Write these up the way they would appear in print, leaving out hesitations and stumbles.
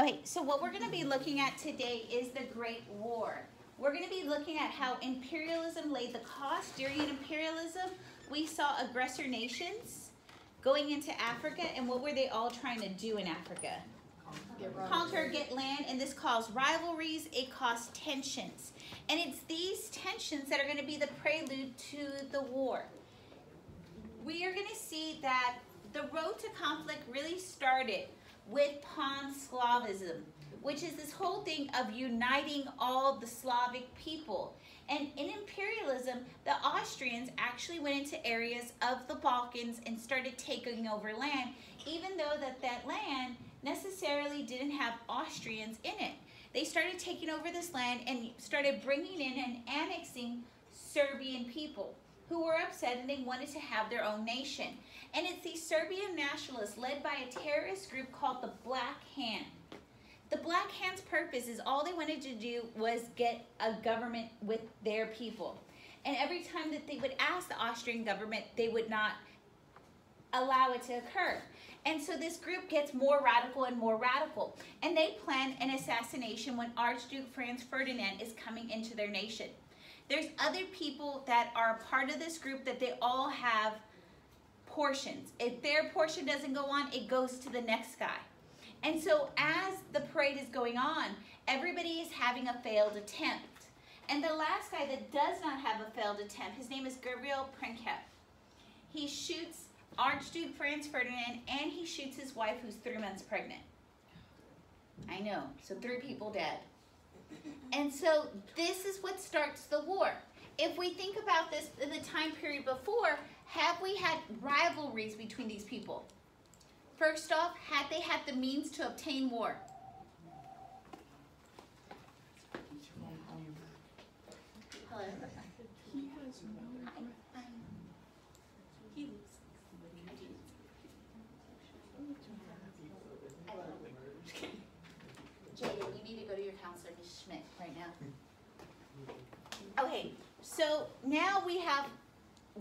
Okay, so what we're going to be looking at today is the Great War. We're going to be looking at how imperialism laid the cost. During imperialism, we saw aggressor nations going into Africa, and what were they all trying to do in Africa? Conquer, get land, and this caused rivalries, it caused tensions. And it's these tensions that are going to be the prelude to the war. We are going to see that the road to conflict really started with pan-Slavism, which is this whole thing of uniting all the Slavic people. And in imperialism, the Austrians actually went into areas of the Balkans and started taking over land, even though that land necessarily didn't have Austrians in it. They started taking over this land and started bringing in and annexing Serbian people who were upset and they wanted to have their own nation. And it's these Serbian nationalists led by a terrorist group called the Black Hand. The Black Hand's purpose is all they wanted to do was get a government with their people. And every time that they would ask the Austrian government, they would not allow it to occur. And so this group gets more radical and more radical. And they plan an assassination when Archduke Franz Ferdinand is coming into their nation. There's other people that are a part of this group that they all have portions. If their portion doesn't go on, it goes to the next guy. And so as the parade is going on, everybody is having a failed attempt. And the last guy that does not have a failed attempt, his name is Gabriel Princip. He shoots Archduke Franz Ferdinand and he shoots his wife who's 3 months pregnant. I know, so 3 people dead. And so this is what starts the war. If we think about this in the time period before, have we had rivalries between these people? First off, had they had the means to obtain war? Hello? Jaden, you need to go to your counselor, Ms. Schmidt, right now. Okay, so now we have,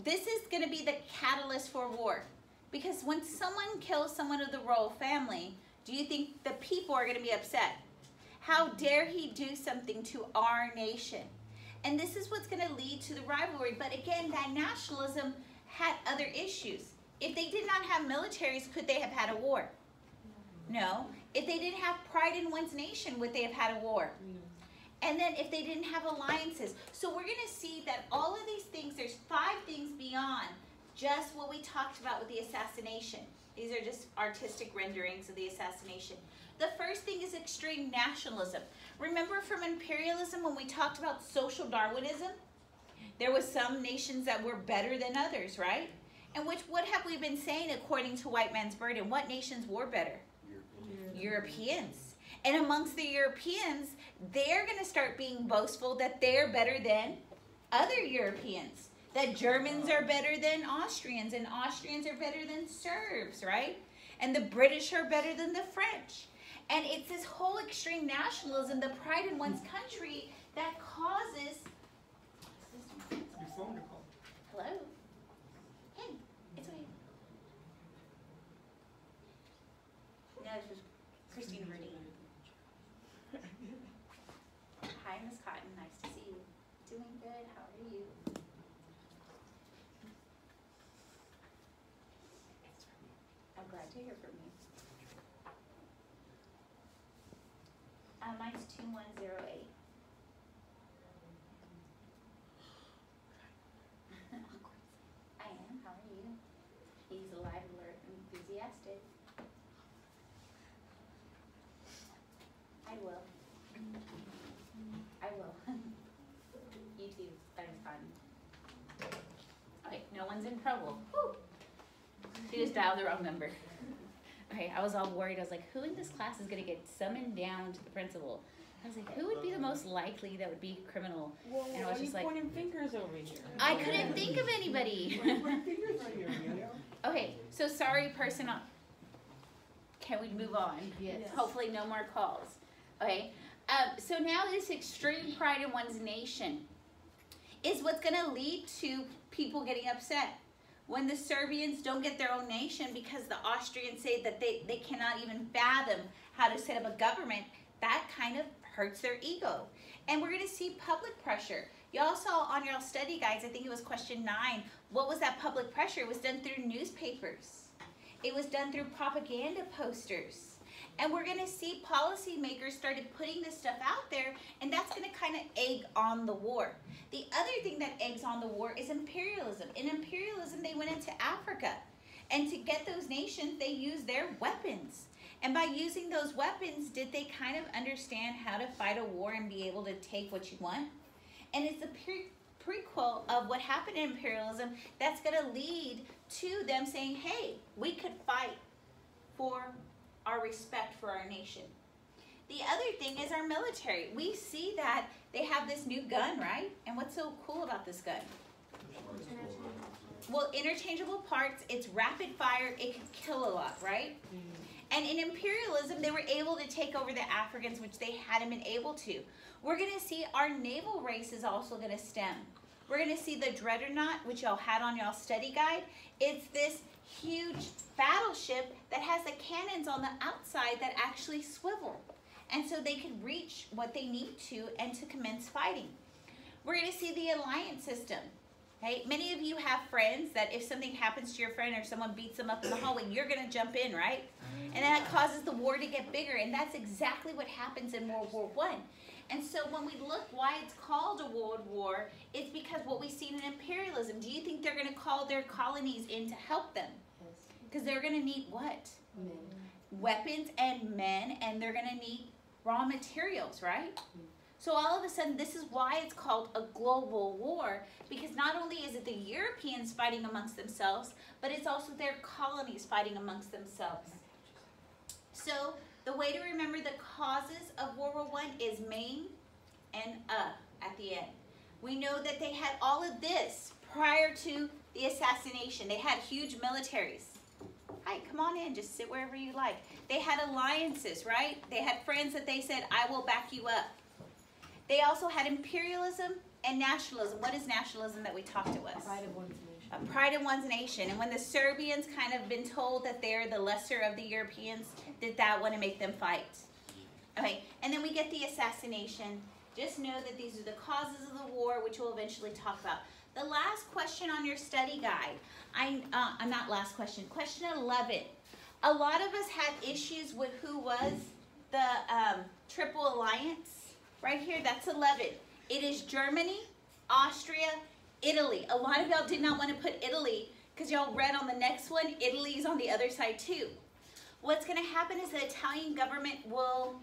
this is going to be the catalyst for war. Because when someone kills someone of the royal family, do you think the people are going to be upset? How dare he do something to our nation? And this is what's going to lead to the rivalry. But again, that nationalism had other issues. If they did not have militaries, could they have had a war? No. If they didn't have pride in one's nation, would they have had a war? And then if they didn't have alliances. So we're going to see that all of these things, there's 5 things beyond just what we talked about with the assassination. These are just artistic renderings of the assassination. The first thing is extreme nationalism. Remember from imperialism when we talked about social Darwinism? There was some nations that were better than others, right? And what have we been saying according to White Man's Burden? What nations were better? Europeans. And amongst the Europeans, they're going to start being boastful that they're better than other Europeans. That Germans are better than Austrians, and Austrians are better than Serbs, right? And the British are better than the French. And it's this whole extreme nationalism, the pride in one's country, that causes... Your phone, Nicole. Hello? Hey, it's okay. No, this was Christine Rudy. Hi, Miss Cotton. Nice to see you. Doing good. How are you? I'm glad to hear from you. Mine's 2108. I am. How are you? He's alive, alert, and enthusiastic. I will. I will. You too. That is fun. Okay, no one's in trouble. Whew. She just dialed the wrong number. Okay, I was all worried. I was like, who in this class is going to get summoned down to the principal? I was like, who would be the most likely that would be criminal? Well, and I was just like, pointing fingers over here. I couldn't think of anybody. Okay, so sorry, person. Can we move on? Yes. Hopefully no more calls. Okay, so now this extreme pride in one's nation is what's going to lead to people getting upset. When the Serbians don't get their own nation because the Austrians say that they cannot even fathom how to set up a government, that kind of hurts their ego. And we're going to see public pressure. Y'all saw on your study guides, I think it was question 9, what was that public pressure? It was done through newspapers. It was done through propaganda posters. And we're going to see policymakers started putting this stuff out there, and that's going to kind of egg on the war. The other thing that eggs on the war is imperialism. In imperialism, they went into Africa. And to get those nations, they used their weapons. And by using those weapons, did they kind of understand how to fight a war and be able to take what you want? And it's a prequel of what happened in imperialism that's going to lead to them saying, hey, we could fight for our respect for our nation. The other thing is our military. We see that they have this new gun, right? And what's so cool about this gun? Well, interchangeable parts, it's rapid fire, it can kill a lot, right? And in imperialism, they were able to take over the Africans, which they hadn't been able to. We're going to see our naval race is also going to stem. We're going to see the Dreadnought, which y'all had on y'all study guide. It's this huge battleship that has the cannons on the outside that actually swivel. And so they can reach what they need to and to commence fighting. We're going to see the alliance system. Okay? Many of you have friends that if something happens to your friend or someone beats them up in the hallway, you're going to jump in, right? And that causes the war to get bigger. And that's exactly what happens in World War I. And so when we look why it's called a world war, it's because what we see in imperialism. Do you think they're going to call their colonies in to help them? Because they're going to need what? Men. Weapons and men, and they're going to need raw materials, right? So all of a sudden, this is why it's called a global war, because not only is it the Europeans fighting amongst themselves, but it's also their colonies fighting amongst themselves. So the way to remember the causes of World War I is main and at the end. We know that they had all of this prior to the assassination. They had huge militaries. Hi, come on in, just sit wherever you like. They had alliances, right? They had friends that they said, I will back you up. They also had imperialism and nationalism. What is nationalism that we talked to us? Pride of one's nation. A pride in one's nation. And when the Serbians kind of been told that they're the lesser of the Europeans, did that want to make them fight? Okay, and then we get the assassination. Just know that these are the causes of the war, which we'll eventually talk about. The last question on your study guide, not last question, question 11. A lot of us had issues with who was the Triple Alliance. Right here, that's 11. It is Germany, Austria, Italy. A lot of y'all did not want to put Italy because y'all read on the next one, Italy is on the other side too. What's going to happen is the Italian government will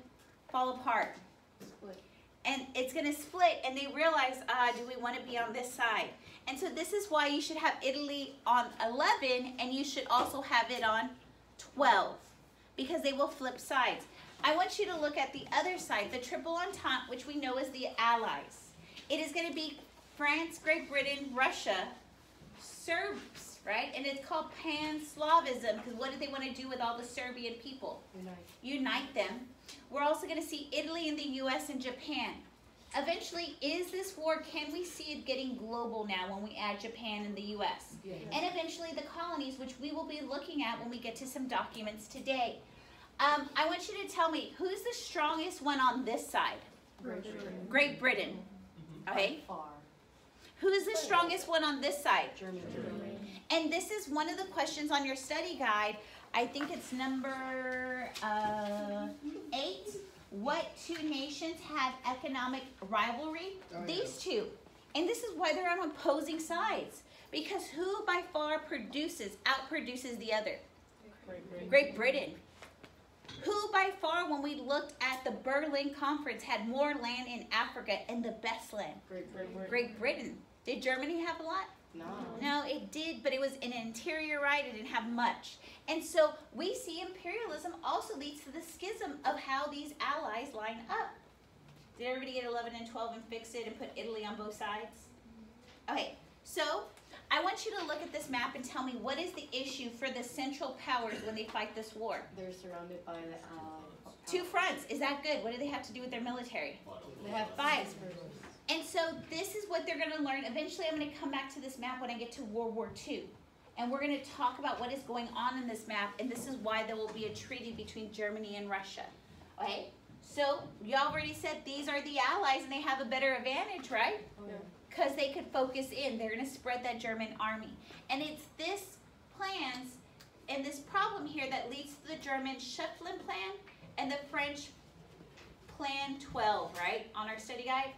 fall apart. Split. And it's going to split, and they realize, do we want to be on this side? And so this is why you should have Italy on 11, and you should also have it on 12, because they will flip sides. I want you to look at the other side, the Triple Entente, which we know is the Allies. It is going to be France, Great Britain, Russia, Serbs, right? And it's called Pan-Slavism, because what do they want to do with all the Serbian people? Unite them. We're also going to see Italy and the U.S. and Japan. Eventually, is this war, can we see it getting global now when we add Japan and the U.S.? Yeah. And eventually the colonies, which we will be looking at when we get to some documents today. I want you to tell me, who's the strongest one on this side? Great Britain. Great Britain. Okay. Far. Who's the strongest one on this side? Germany. And this is one of the questions on your study guide. I think it's number 8. What two nations have economic rivalry? These two. And this is why they're on opposing sides. Because who by far outproduces the other? Great Britain. Who by far, when we looked at the Berlin Conference, had more land in Africa and the best land? Great Britain. Did Germany have a lot? No. No, it did, but it was in an interior, right? It didn't have much. And so we see imperialism also leads to the schism of how these allies line up. Did everybody get 11 and 12 and fix it and put Italy on both sides? Okay, so I want you to look at this map and tell me what is the issue for the Central Powers when they fight this war? They're surrounded by the Allies. 2 fronts. Is that good? What do they have to do with their military? They have 5. And so this is what they're going to learn. Eventually, I'm going to come back to this map when I get to World War II. And we're going to talk about what is going on in this map. And this is why there will be a treaty between Germany and Russia. Okay? So y'all already said these are the allies and they have a better advantage, right? Oh, yeah. Because they could focus in. They're going to spread that German army. And it's this plans and this problem here that leads to the German Schutzland plan and the French Plan 12, right? On our study guide.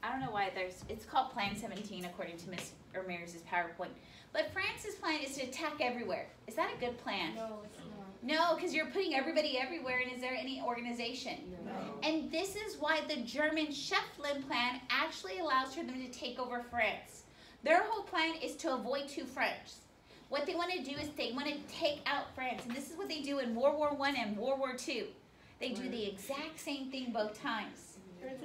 I don't know why it's called Plan 17 according to Ms. Ramirez's PowerPoint. But France's plan is to attack everywhere. Is that a good plan? No, it's not. No, because you're putting everybody everywhere, and is there any organization? No. And this is why the German Schutzland plan actually allows for them to take over France. Their whole plan is to avoid two fronts. What they want to do is they want to take out France, and this is what they do in World War I and World War II. They do the exact same thing both times.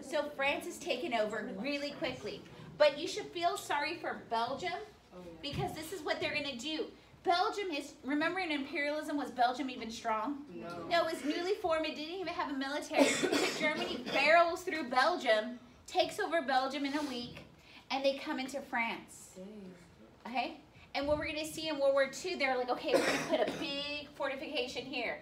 So France is taken over really quickly. But you should feel sorry for Belgium, because this is what they're going to do. Belgium is, remember in imperialism, was Belgium even strong? No, it was newly formed. It didn't even have a military. So Germany barrels through Belgium, takes over Belgium in a week, and they come into France. Okay? And what we're going to see in World War II, they're like, okay, we're going to put a big fortification here.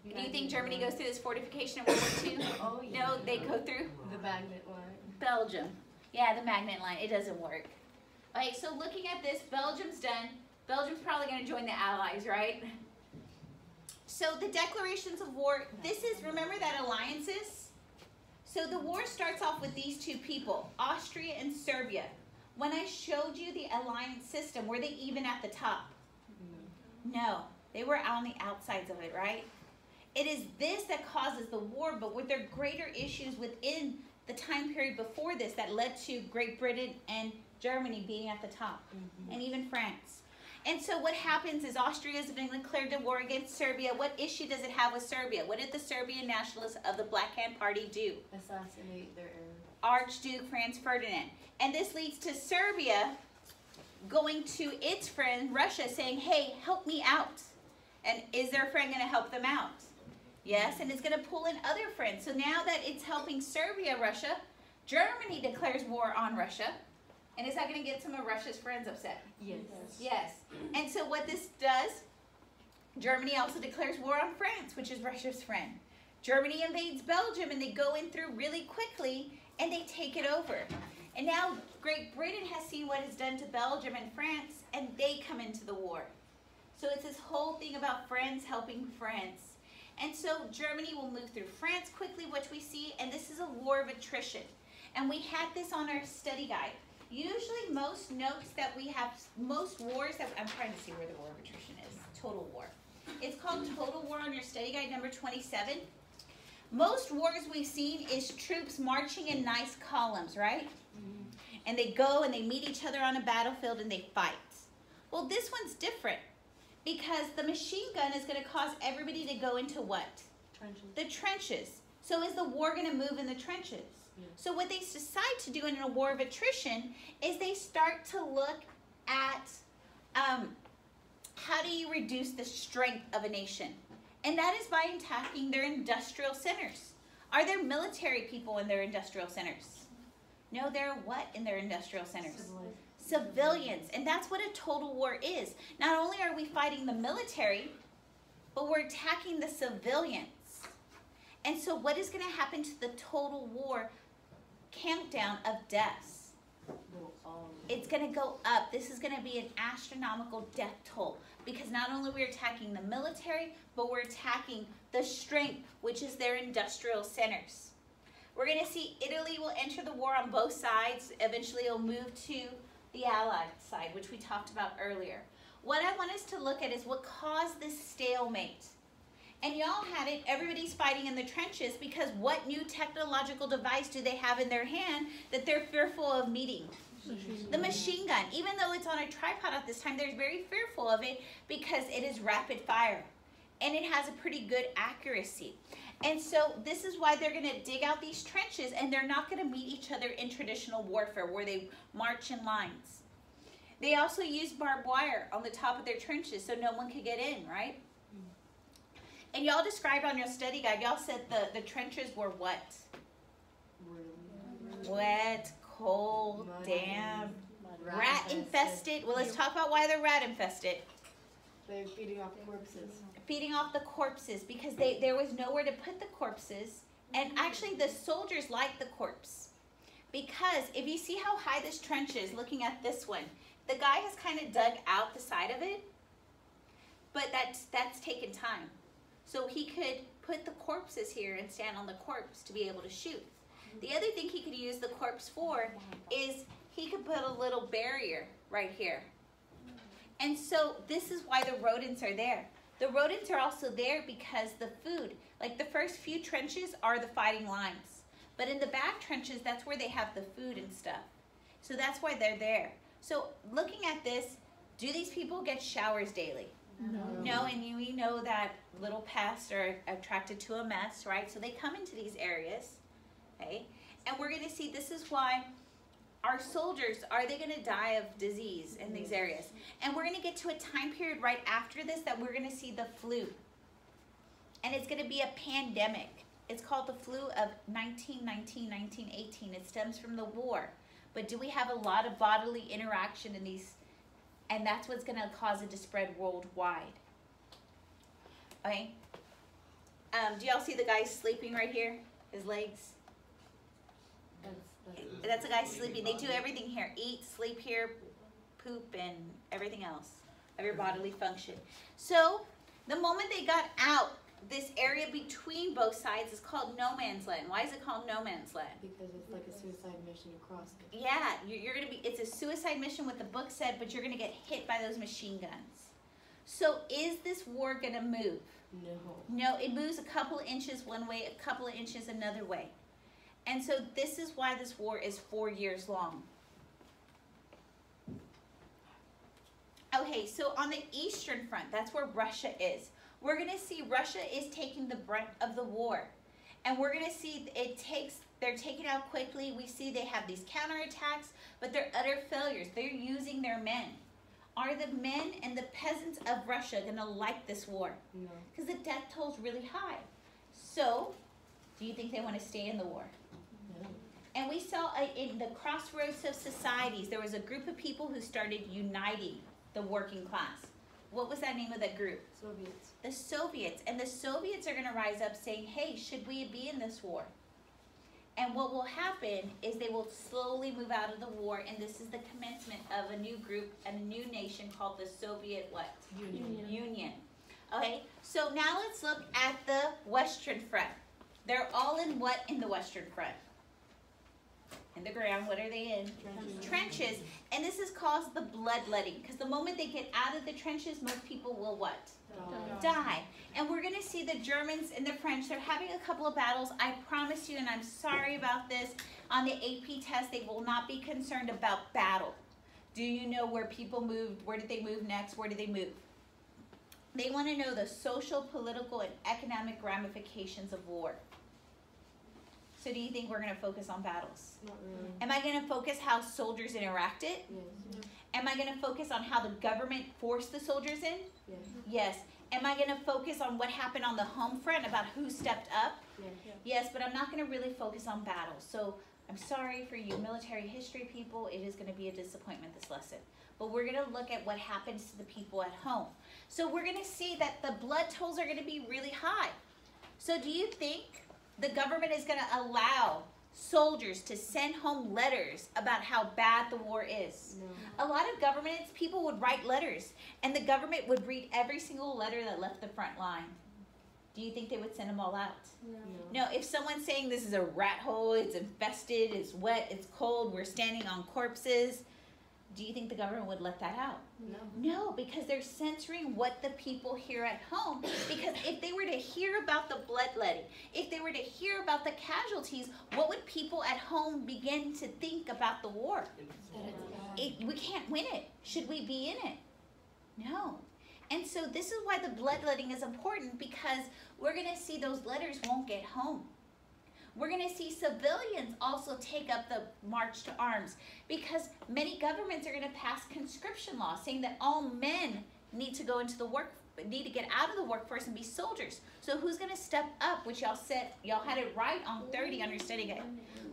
Do you think Germany goes through this fortification in World War II? Oh, yeah. No, they go through The magnet line. Belgium. Yeah, the magnet line. It doesn't work. Okay, so looking at this, Belgium's done. Belgium's probably going to join the Allies, right? So the declarations of war, this is, remember that alliances? So the war starts off with these two people, Austria and Serbia. When I showed you the alliance system, were they even at the top? No, they were on the outsides of it, right? It is this that causes the war, but were there greater issues within the time period before this that led to Great Britain and Germany being at the top, and even France? And so what happens is Austria has been declared a war against Serbia. What issue does it have with Serbia? What did the Serbian nationalists of the Black Hand Party do? Assassinate their heir. Archduke Franz Ferdinand. And this leads to Serbia going to its friend Russia saying, hey, help me out. And is their friend going to help them out? Yes, and it's going to pull in other friends. So now that it's helping Serbia, Russia, Germany declares war on Russia. And is that going to get some of Russia's friends upset? Yes. Yes. And so what this does, Germany also declares war on France, which is Russia's friend. Germany invades Belgium, and they go in through really quickly, and they take it over. And now Great Britain has seen what is done to Belgium and France, and they come into the war. So it's this whole thing about friends helping friends. And so Germany will move through France quickly, which we see, and this is a war of attrition. And we had this on our study guide. Usually most notes that we have, most wars that, I'm trying to see where the war of attrition is, total war. It's called total war on your study guide number 27. Most wars we've seen is troops marching in nice columns, right? And they go and they meet each other on a battlefield and they fight. Well, this one's different because the machine gun is going to cause everybody to go into what? Trenches. The trenches. So is the war going to move in the trenches? So what they decide to do in a war of attrition is they start to look at how do you reduce the strength of a nation? And that is by attacking their industrial centers. Are there military people in their industrial centers? No, they're what in their industrial centers? Civilians. And that's what a total war is. Not only are we fighting the military, but we're attacking the civilians. And so what is going to happen to the total war countdown of deaths? It's going to go up. This is going to be an astronomical death toll because not only we're attacking the military, but we're attacking the strength, which is their industrial centers. We're going to see Italy will enter the war on both sides. Eventually it'll move to the Allied side, which we talked about earlier. What I want us to look at is what caused this stalemate. And y'all had it, everybody's fighting in the trenches because what new technological device do they have in their hand that they're fearful of meeting? The machine gun. Even though it's on a tripod at this time, they're very fearful of it because it is rapid fire. And it has a pretty good accuracy. And so this is why they're going to dig out these trenches and they're not going to meet each other in traditional warfare where they march in lines. They also use barbed wire on the top of their trenches so no one could get in, right? And y'all described on your study guide, y'all said the trenches were what? Wet, cold, damp, rat infested. Well, let's talk about why they're rat infested. They're feeding off corpses. feeding off the corpses because there was nowhere to put the corpses. And actually the soldiers liked the corpse. Because if you see how high this trench is, looking at this one, the guy has kind of dug out the side of it, but that's taken time. So he could put the corpses here and stand on the corpse to be able to shoot. The other thing he could use the corpse for is he could put a little barrier right here. And so this is why the rodents are there. The rodents are also there because the food, like the first few trenches are the fighting lines. But in the back trenches, that's where they have the food and stuff. So that's why they're there. So looking at this, do these people get showers daily? No, and we know that little pests are attracted to a mess, right? So they come into these areas, okay? And we're gonna see this is why our soldiers, are they gonna die of disease in these areas? And we're gonna get to a time period right after this that we're gonna see the flu. And it's gonna be a pandemic. It's called the flu of 1919-1918. It stems from the war. But do we have a lot of bodily interaction in these? And that's what's gonna cause it to spread worldwide. Okay? Do y'all see the guy sleeping right here? His legs? That's a guy sleeping. They do everything here. Eat, sleep here, poop, and everything else of your bodily function. So the moment they got out, this area between both sides is called no man's land. Why is it called no man's land? Because it's like a suicide mission across it. Yeah, you're gonna be, it's a suicide mission what the book said, but you're gonna get hit by those machine guns. So is this war gonna move? No. No, it moves a couple of inches one way, a couple of inches another way. And so this is why this war is 4 years long. Okay, so on the Eastern Front, that's where Russia is. We're gonna see Russia is taking the brunt of the war. And we're gonna see they're taken out quickly. We see they have these counterattacks, but they're utter failures. They're using their men. Are the men and the peasants of Russia gonna like this war? No. Because the death toll is really high. So, do you think they wanna stay in the war? No. And we saw in the crossroads of societies, there was a group of people who started uniting the working class. What was that name of that group? Soviets. The Soviets. And the Soviets are going to rise up saying, hey, should we be in this war? And what will happen is they will slowly move out of the war, and this is the commencement of a new group and a new nation called the Soviet what? Union. Okay, so now let's look at the Western Front. They're all in what in the Western Front? In the ground. What are they in? Trenches. And this is caused the bloodletting, because the moment they get out of the trenches, most people will what? Die. And we're going to see the Germans and the French, they're having a couple of battles. I promise you, and I'm sorry about this, on the AP test, they will not be concerned about battle. Do you know where people moved? Where did they move next? Where did they move? They want to know the social, political, and economic ramifications of war. So do you think we're going to focus on battles? Not really. Am I going to focus how soldiers interacted? Yes. Am I going to focus on how the government forced the soldiers in? Yes. Yes. Am I going to focus on what happened on the home front about who stepped up? Yes. Yes, but I'm not going to really focus on battles. So I'm sorry for you military history people. It is going to be a disappointment, this lesson. But we're going to look at what happens to the people at home. So we're going to see that the blood tolls are going to be really high. So do you think the government is going to allow soldiers to send home letters about how bad the war is? No. A lot of governments, people would write letters, and the government would read every single letter that left the front line. Do you think they would send them all out? No. No, if someone's saying this is a rat hole, it's infested, it's wet, it's cold, we're standing on corpses, do you think the government would let that out? No. No, because they're censoring what the people hear at home. Because if they were to hear about the bloodletting, if they were to hear about the casualties, what would people at home begin to think about the war? We can't win it. Should we be in it? No. And so this is why the bloodletting is important, because we're going to see those letters won't get home. We're going to see civilians also take up the march to arms, because many governments are going to pass conscription laws saying that all men need to go into the need to get out of the workforce and be soldiers. So who's going to step up, which y'all said, y'all had it right on 30 understanding it?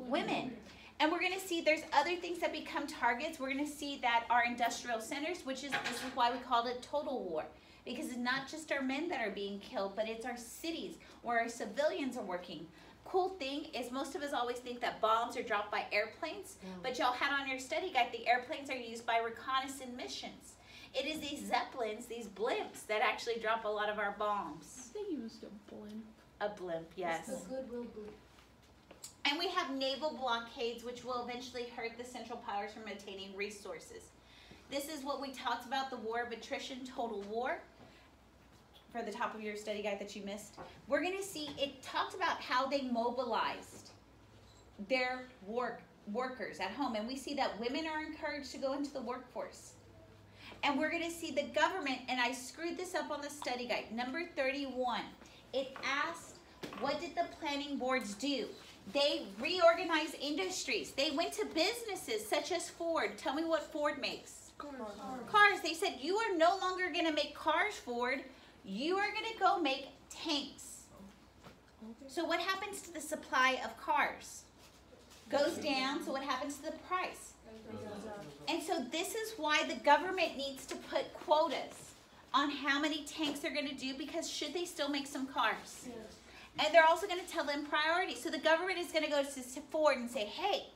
Women. And we're going to see there's other things that become targets. We're going to see that our industrial centers, this is why we called it total war. because it's not just our men that are being killed, but it's our cities where our civilians are working. Cool thing is most of us always think that bombs are dropped by airplanes, but y'all had on your study guide the airplanes are used by reconnaissance missions. It is these zeppelins, these blimps, that actually drop a lot of our bombs. They used a blimp. A blimp, yes. It's the goodwill boot. And we have naval blockades, which will eventually hurt the Central Powers from obtaining resources. This is what we talked about, the war of attrition, total war, for the top of your study guide that you missed. We're going to see, it talked about how they mobilized their workers at home. And we see that women are encouraged to go into the workforce. And we're going to see the government, and I screwed this up on the study guide, number 31. It asked, what did the planning boards do? They reorganized industries. They went to businesses such as Ford. Tell me what Ford makes. Cars. They said, you are no longer going to make cars, Ford. You are going to go make tanks. So what happens to the supply of cars? Goes down. So what happens to the price? And so this is why the government needs to put quotas on how many tanks they're going to do, because should they still make some cars? And they're also going to tell them priorities. So the government is going to go to Ford and say, hey,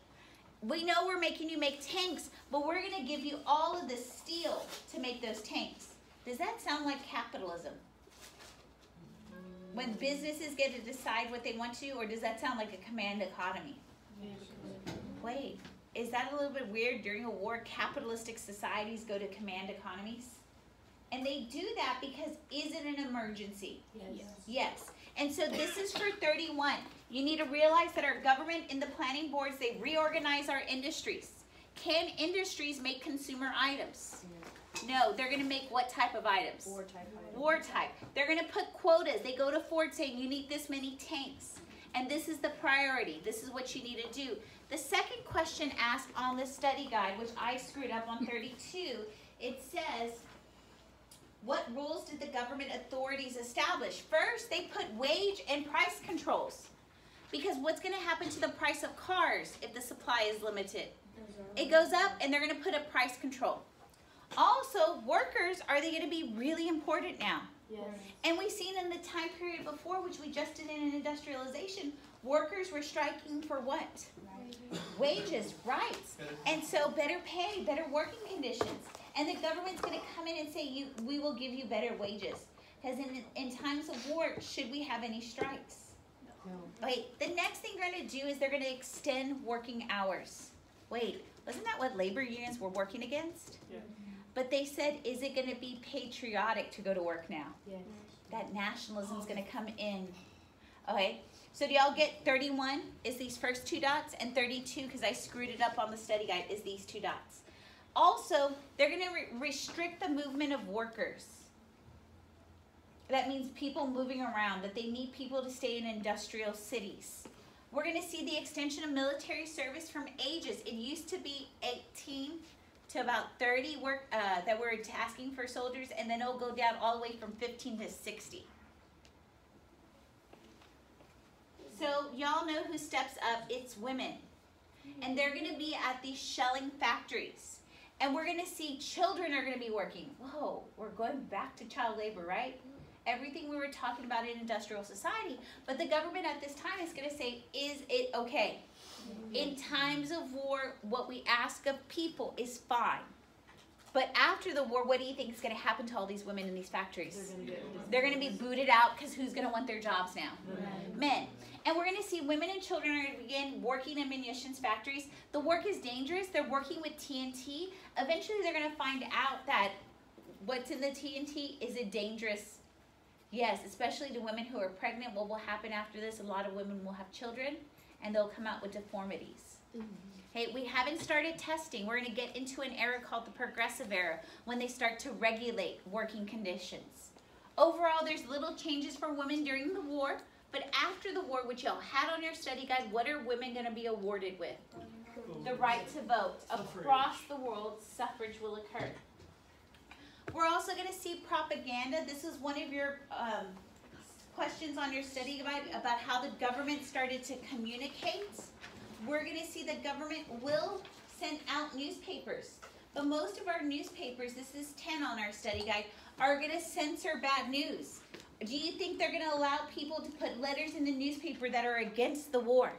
we know we're making you make tanks, but we're going to give you all of the steel to make those tanks. Does that sound like capitalism? When businesses get to decide what they want to, or does that sound like a command economy? Wait, is that a little bit weird? During a war, capitalistic societies go to command economies? And they do that because is it an emergency? Yes. Yes. And so this is for 31. You need to realize that our government in the planning boards, they reorganize our industries. Can industries make consumer items? No, they're going to make what type of items? War type items. War type. They're going to put quotas. They go to Ford saying you need this many tanks. And this is the priority. This is what you need to do. The second question asked on the study guide, which I screwed up on 32, it says, what rules did the government authorities establish? First, they put wage and price controls. Because what's going to happen to the price of cars if the supply is limited? It goes up, and they're going to put a price control. Also, workers, are they going to be really important now? Yes. And we've seen in the time period before, which we just did in industrialization, workers were striking for what? Wages, rights. And so better pay, better working conditions. And the government's going to come in and say, we will give you better wages. Because in times of war, should we have any strikes? No. Wait, the next thing they're going to do is they're going to extend working hours. Wait, wasn't that what labor unions were working against? Yeah. But they said, is it going to be patriotic to go to work now? Yes. That nationalism is going to come in. Okay, so do y'all get 31 is these first two dots, and 32, because I screwed it up on the study guide, is these two dots. Also, they're going to restrict the movement of workers. That means people moving around, that they need people to stay in industrial cities. We're going to see the extension of military service from ages. It used to be 18 to about 30 that we're asking for soldiers, and then it'll go down all the way from 15 to 60. So y'all know who steps up. It's women. And they're going to be at these shelling factories. And we're going to see children are going to be working. Whoa, we're going back to child labor, right? Everything we were talking about in industrial society. But the government at this time is going to say, is it okay? In times of war, what we ask of people is fine. But after the war, what do you think is going to happen to all these women in these factories? They're going to be booted out, because who's going to want their jobs now? Men. And we're going to see women and children are going to begin working in munitions factories. The work is dangerous. They're working with TNT. Eventually, they're going to find out that what's in the TNT is a dangerous. Yes, especially to women who are pregnant. What will happen after this? A lot of women will have children, and they'll come out with deformities. Hey, we haven't started testing. We're going to get into an era called the progressive era, when they start to regulate working conditions. Overall, there's little changes for women during the war, but after the war, which y'all had on your study guide, what are women going to be awarded with? The right to vote. Across the world, suffrage will occur. We're also going to see propaganda. This is one of your questions on your study guide about how the government started to communicate. We're going to see the government will send out newspapers. But most of our newspapers, this is 10 on our study guide, are going to censor bad news? Do you think they're going to allow people to put letters in the newspaper that are against the war?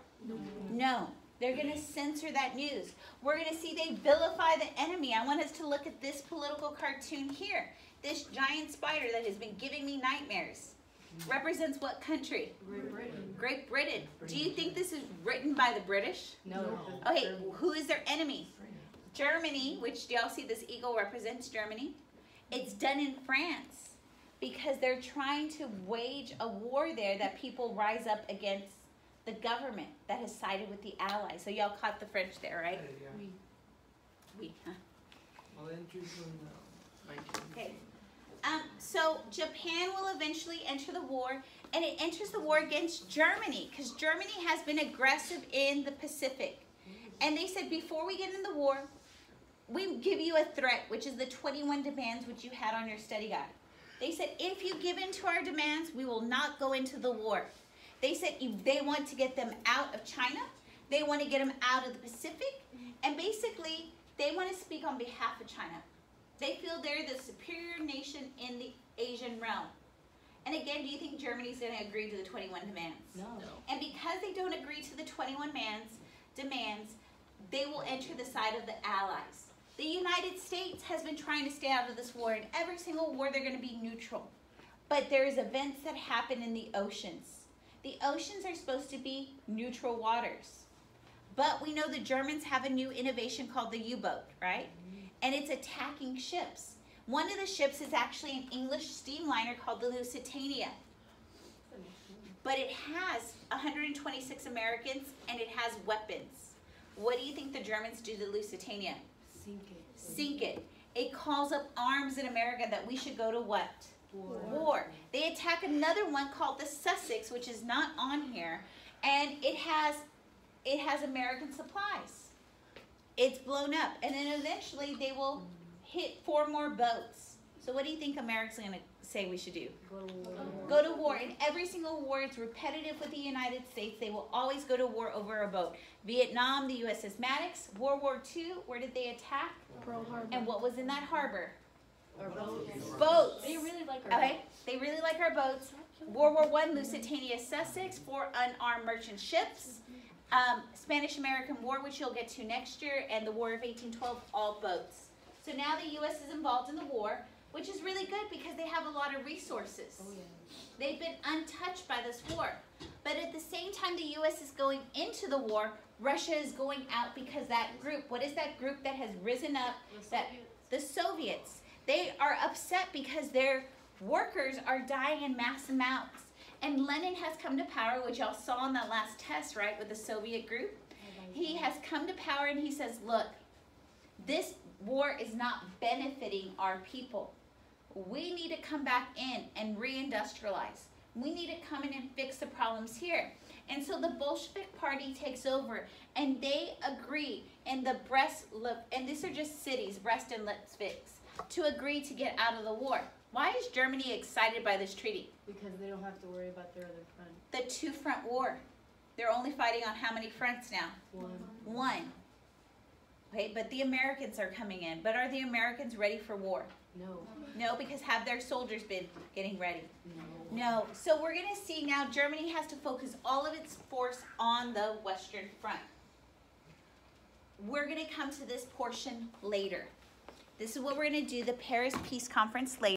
No. They're going to censor that news. We're going to see they vilify the enemy. I want us to look at this political cartoon here. This giant spider that has been giving me nightmares represents what country? Great Britain. Great Britain. Do you think this is written by the British? No. Okay, who is their enemy? Germany, which do y'all see this eagle represents Germany? It's done in France because they're trying to wage a war there that people rise up against the government that has sided with the Allies. So y'all caught the French there, right? Yeah. We, huh? Well, entries on Okay. So Japan will eventually enter the war, and it enters the war against Germany because Germany has been aggressive in the Pacific. And they said, before we get in the war, we give you a threat, which is the 21 demands which you had on your study guide. They said, if you give in to our demands, we will not go into the war. They said they want to get them out of China. They want to get them out of the Pacific. And basically, they want to speak on behalf of China. They feel they're the superior nation in the Asian realm. And again, do you think Germany's going to agree to the 21 demands? No. And because they don't agree to the 21 demands, they will enter the side of the Allies. The United States has been trying to stay out of this war. In every single war, they're going to be neutral. But there's events that happen in the oceans. The oceans are supposed to be neutral waters. But we know the Germans have a new innovation called the U-boat, right? And it's attacking ships. One of the ships is actually an English steamliner called the Lusitania. But it has 126 Americans and it has weapons. What do you think the Germans do to the Lusitania? Sink it. Sink it. It calls up arms in America that we should go to what? War. They attack another one called the Sussex, which is not on here, and it has American supplies. It's blown up, and then eventually they will hit 4 more boats. So what do you think America's going to say we should do? Go to war. Go to war. In every single war, it's repetitive with the United States. They will always go to war over a boat. Vietnam, the USS Maddox. World War II, where did they attack? Pearl Harbor. And what was in that harbor? Our boats. Boats. They really like our Okay, they really like our boats. World War I, Lusitania, Sussex, 4 unarmed merchant ships. Spanish-American War, which you'll get to next year, and the War of 1812, all boats. So now the U.S. is involved in the war, which is really good because they have a lot of resources. Oh, yeah. They've been untouched by this war. But at the same time the U.S. is going into the war, Russia is going out because that group, what is that group that has risen up? The Soviets. They are upset because their workers are dying in mass amounts. And Lenin has come to power, which y'all saw in that last test, right, with the Soviet group. He has come to power and he says, look, this war is not benefiting our people. We need to come back in and reindustrialize. We need to come in and fix the problems here. And so the Bolshevik Party takes over and they agree in the and these are just cities, Brest and Lipsk, to agree to get out of the war. Why is Germany excited by this treaty? Because they don't have to worry about their other front. The 2-front war. They're only fighting on how many fronts now? One. Okay, but the Americans are coming in. But are the Americans ready for war? No. No, because have their soldiers been getting ready? No. No. So we're going to see now Germany has to focus all of its force on the Western Front. We're going to come to this portion later. This is what we're going to do, the Paris Peace Conference later.